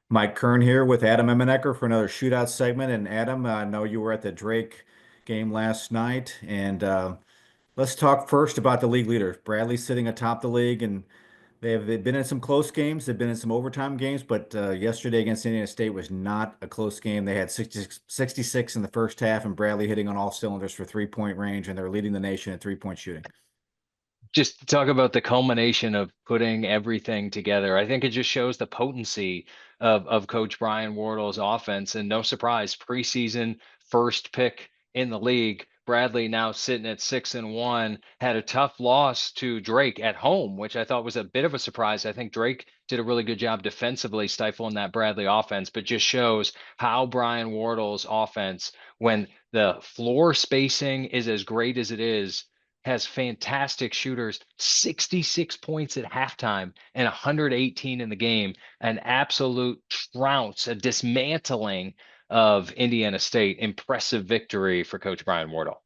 Mike Kern here with Adam Emmenecker for another shootout segment. And Adam, I know you were at the Drake game last night, and let's talk first about the league leader. Bradley's sitting atop the league, and they've been in some close games. They've been in some overtime games, but yesterday against Indiana State was not a close game. They had 66 in the first half, and Bradley hitting on all cylinders for three-point range, and they're leading the nation in three-point shooting. Just to talk about the culmination of putting everything together. I think it just shows the potency of Coach Brian Wardle's offense. And no surprise, preseason first pick in the league. Bradley now sitting at 6-1, had a tough loss to Drake at home, which I thought was a bit of a surprise. I think Drake did a really good job defensively stifling that Bradley offense, but just shows how Brian Wardle's offense, when the floor spacing is as great as it is, has fantastic shooters, 66 points at halftime and 118 in the game. An absolute trounce, a dismantling of Indiana State. Impressive victory for Coach Brian Wardle.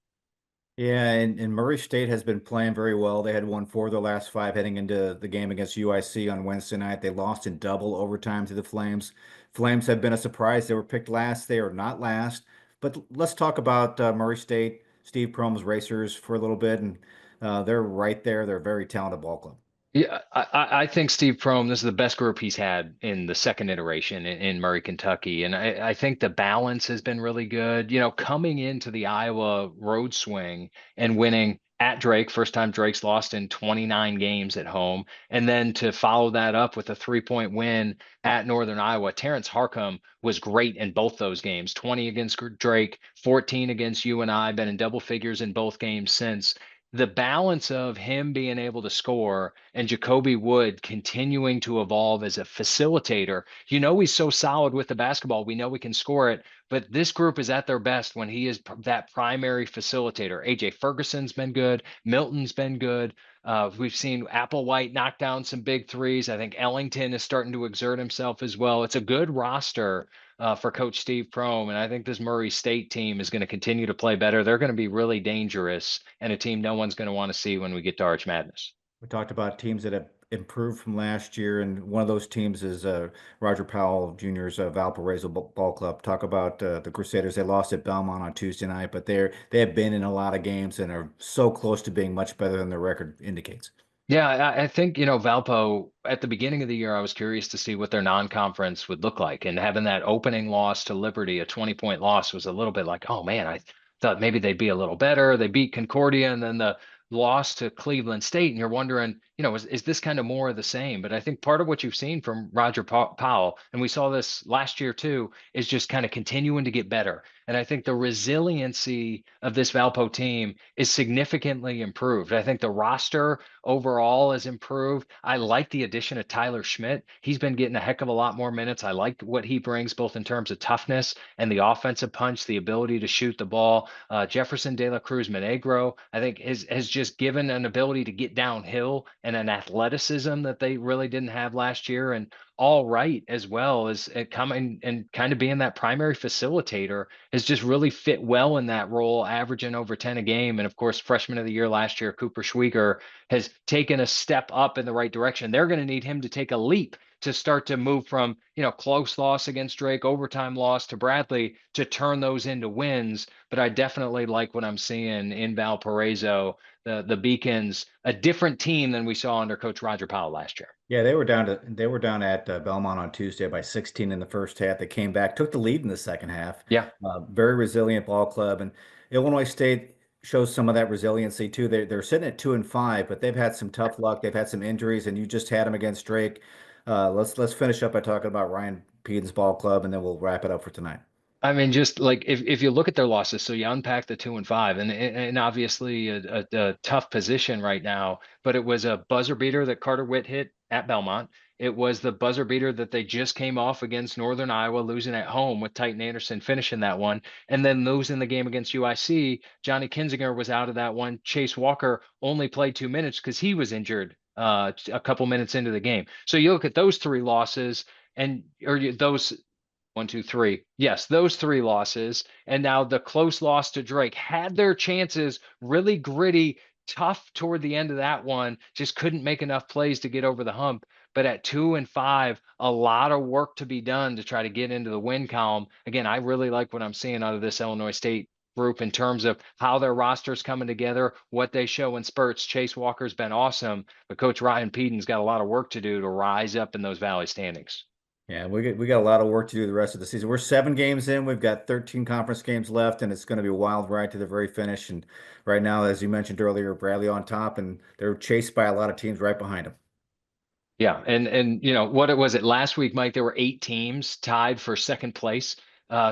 Yeah, and Murray State has been playing very well. They had won four of their last five heading into the game against UIC on Wednesday night. They lost in double overtime to the Flames. Flames have been a surprise. They were picked last. They are not last. But let's talk about Murray State, Steve Prohm's Racers for a little bit, and they're right there. They're a very talented ball club. Yeah, I think Steve Prohm, this is the best group he's had in the second iteration in Murray, Kentucky. And I think the balance has been really good. Coming into the Iowa road swing and winning at Drake, first time Drake's lost in 29 games at home. And then to follow that up with a 3-point win at Northern Iowa. Terrence Harcum was great in both those games, 20 against Drake, 14 against UNI, been in double figures in both games since. The balance of him being able to score and Jacoby Wood continuing to evolve as a facilitator. He's so solid with the basketball. We know we can score it, but this group is at their best when he is that primary facilitator. AJ Ferguson's been good. Milton's been good. We've seen Applewhite knock down some big threes. I think Ellington is starting to exert himself as well. It's a good roster for Coach Steve Prohm. And I think this Murray State team is going to continue to play better. They're going to be really dangerous and a team no one's going to want to see when we get to Arch Madness. We talked about teams that have improved from last year, and one of those teams is Roger Powell Jr.'s Valparaiso Ball Club. Talk about the Crusaders. They lost at Belmont on Tuesday night, but they have been in a lot of games and are so close to being much better than their record indicates. Yeah, I think, Valpo at the beginning of the year, I was curious to see what their non-conference would look like. And having that opening loss to Liberty, a 20-point loss, was a little bit like, oh man, I thought maybe they'd be a little better. They beat Concordia and then the loss to Cleveland State. And you're wondering, is this kind of more of the same? But I think part of what you've seen from Roger Powell, and we saw this last year too, is just kind of continuing to get better. And I think the resiliency of this Valpo team is significantly improved. I think the roster overall has improved. I like the addition of Tyler Schmidt. He's been getting a heck of a lot more minutes. I like what he brings both in terms of toughness and the offensive punch, the ability to shoot the ball. Jefferson De La Cruz Monegro, I think, has just given an ability to get downhill and an athleticism that they really didn't have last year. And all right, as well as coming and kind of being that primary facilitator, has just really fit well in that role, averaging over 10 a game. And of course, freshman of the year last year, Cooper Schwieger, has taken a step up in the right direction. They're going to need him to take a leap to start to move from, close loss against Drake, overtime loss to Bradley, to turn those into wins. But I definitely like what I'm seeing in Valparaiso, the Beacons, a different team than we saw under Coach Roger Powell last year. Yeah, they were down at Belmont on Tuesday by 16 in the first half. They came back, took the lead in the second half. Yeah. Very resilient ball club, and Illinois State shows some of that resiliency too. They're sitting at 2-5, but they've had some tough luck. They've had some injuries, and you just had them against Drake. Let's finish up by talking about Ryan Pedon's ball club, and then we'll wrap it up for tonight. I mean, just like if you look at their losses, so you unpack the 2-5, and obviously a tough position right now, but it was a buzzer beater that Carter Witt hit at Belmont. It was the buzzer beater that they just came off against Northern Iowa, losing at home with Titan Anderson finishing that one, and then losing the game against UIC. Johnny Kinzinger was out of that one. Chase Walker only played 2 minutes because he was injured a couple minutes into the game. So you look at those three losses, and those 1, 2, 3. Yes, those three losses. And now the close loss to Drake had their chances, really gritty, tough toward the end of that one, just couldn't make enough plays to get over the hump. but at 2-5, a lot of work to be done to try to get into the win column. Again, I really like what I'm seeing out of this Illinois State group in terms of how their roster's coming together, what they show in spurts. Chase Walker's been awesome, but Coach Ryan Pedon's got a lot of work to do to rise up in those Valley standings. Yeah, we got a lot of work to do the rest of the season. We're 7 games in. We've got 13 conference games left, and it's going to be a wild ride to the very finish. And right now, as you mentioned earlier, Bradley on top, and they're chased by a lot of teams right behind them. Yeah, and what it was it last week, Mike? There were 8 teams tied for second place.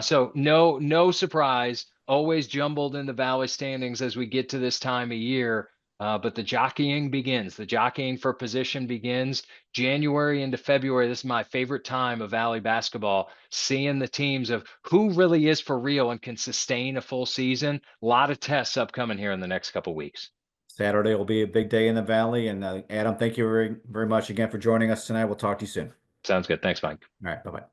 So no surprise, always jumbled in the Valley standings as we get to this time of year. But the jockeying begins. The jockeying for position begins January into February. This is my favorite time of Valley basketball, seeing the teams of who really is for real and can sustain a full season. A lot of tests upcoming here in the next couple weeks. Saturday will be a big day in the Valley. And Adam, thank you very much again for joining us tonight. We'll talk to you soon. Sounds good. Thanks, Mike. All right, bye-bye.